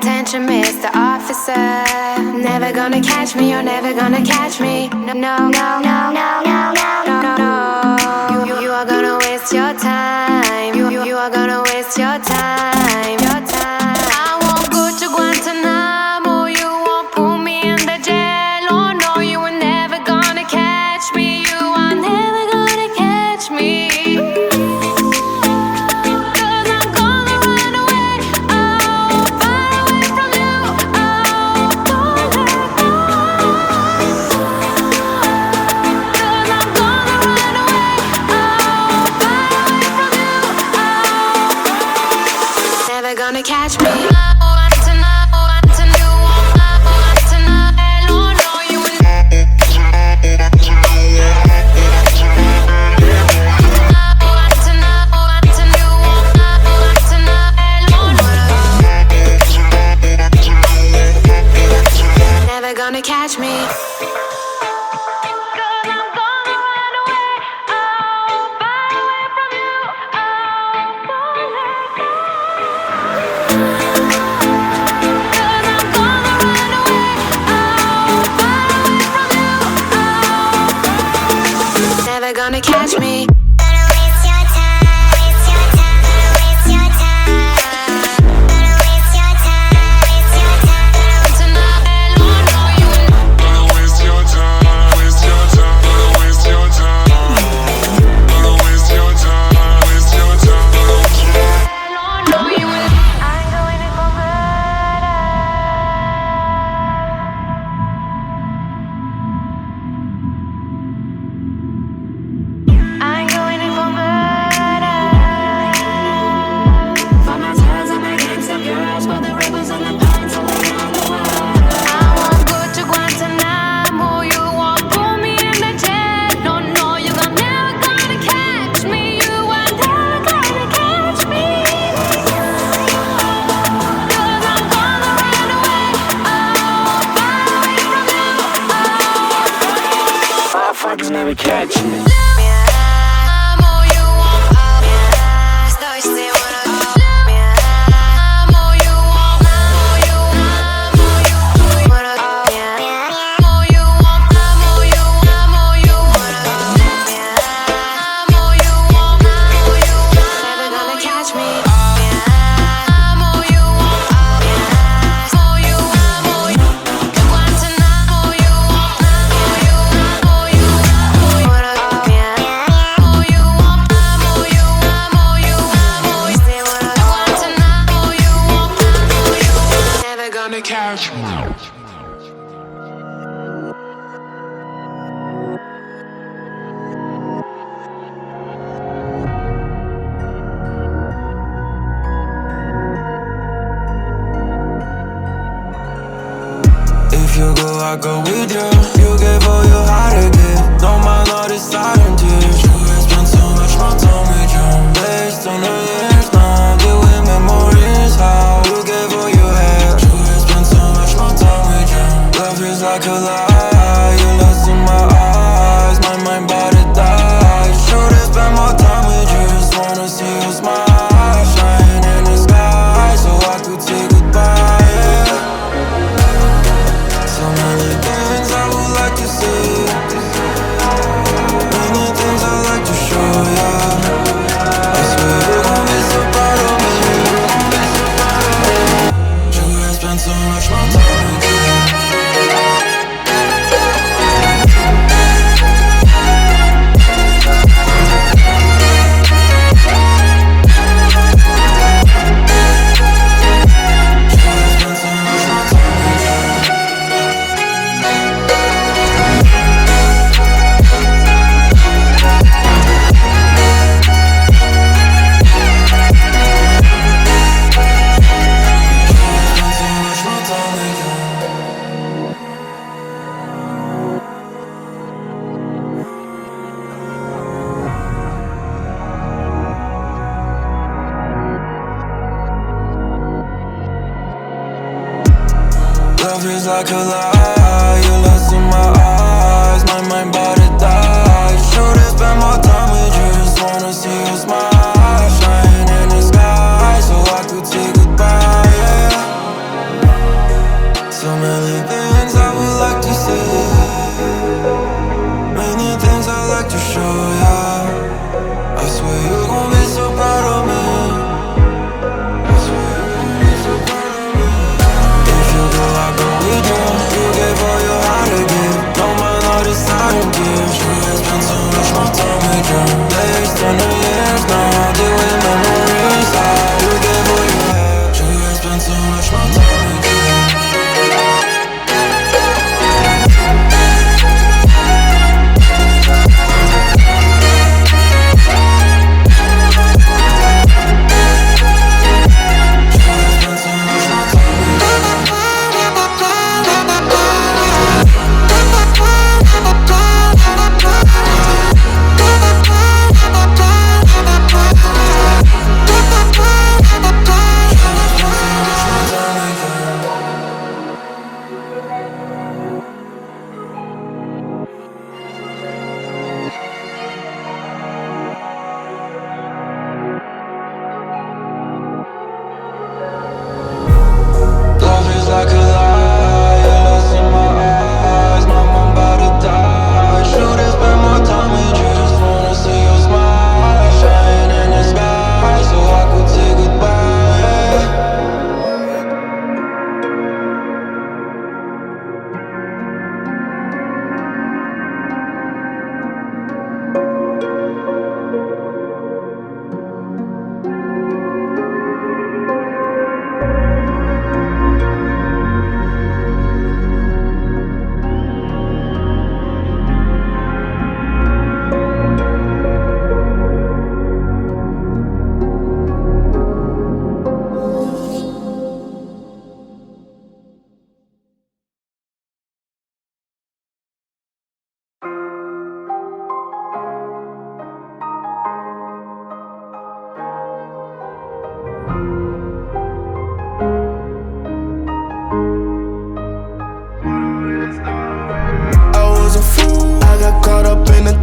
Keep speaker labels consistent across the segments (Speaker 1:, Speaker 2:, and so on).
Speaker 1: attention, Mr. Officer. Never gonna catch me, you're never gonna catch me. No, no, no, no, no, no, no, no, no. You are gonna waste your time. You are gonna waste your time, your time. I won't go to Guantanamo. You won't put me in the jail. Oh no, you are never gonna catch me. You are never gonna catch me. Gonna catch me. Never gonna catch me. Gonna catch me. Gonna waste your time, waste your time, gonna waste your time. Gonna waste your time, waste your time. Gonna waste your time, waste your time, gonna waste your time. Gonna waste your time, waste your time. I'm going in for never catch me. Catch me. If you go, I go with you. You gave all your heart to give. Don't mind all this silent tears. You have spent so much more time with you. Based on the years now, deal with memories. How you gave all you had. You have spent so much more time with you. Love is like a lie. You lost in my eyes. My mind about to die. Should have spent more time with you. Just wanna see you smile. Shine in the sky so I could say goodbye. So many things I would like to see. Many things I like to show ya. I swear you gon' be so proud of me. You have spent so much more time with you. Love is like a lie, you're lost in my eyes. My mind about to die. Should have spent more time with you. Just wanna see you smile. Shine in the sky so I could say goodbye, yeah.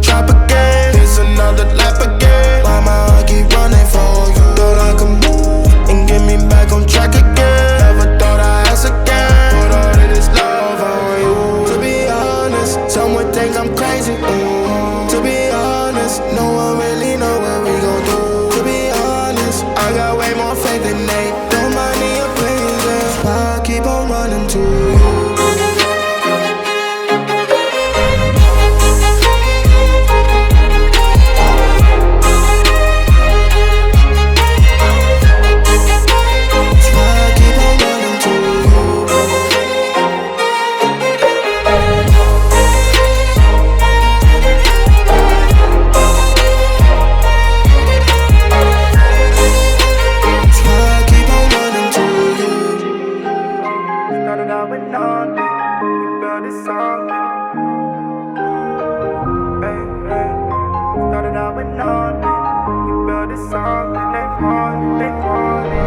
Speaker 1: trap again. It's another lap again. Why my heart keep running for you? Thought I could move and get me back on track again. Never thought I'd ask again. Put all of this love on you. To be honest, some would think I'm crazy. To be honest, no one really know what we gon' do. To be honest, I got way more faith than they. Don't mind me a please. I keep on running to you.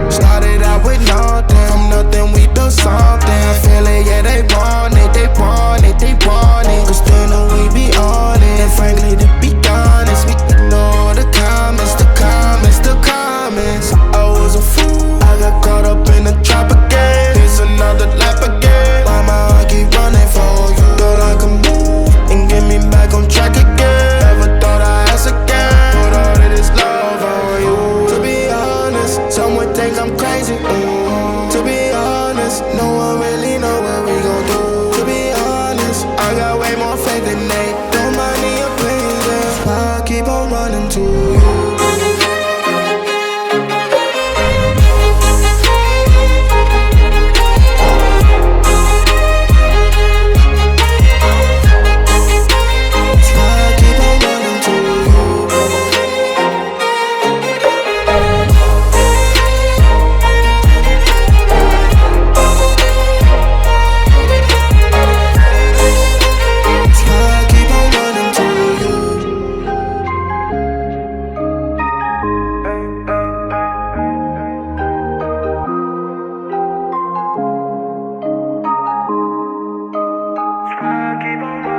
Speaker 1: Started out with nothing, from nothing we built something. I feel it, yeah, they want it, they want it, they want it. Cause they know we be on it. And frankly, to be honest, we ignore the comments, the comments, the comments. I was a fool, I got caught up in the trap again. It's another lap again. Why my heart keep running for you? Thought I could move and get me back on track again. Never thought I'd ask again. Put all of this love on you. To be honest, some would think I'm crazy. To be honest, no one really know what we gon' do. To be honest, I got way more faith than they. Don't mind me a please. I keep on running to you. I keep on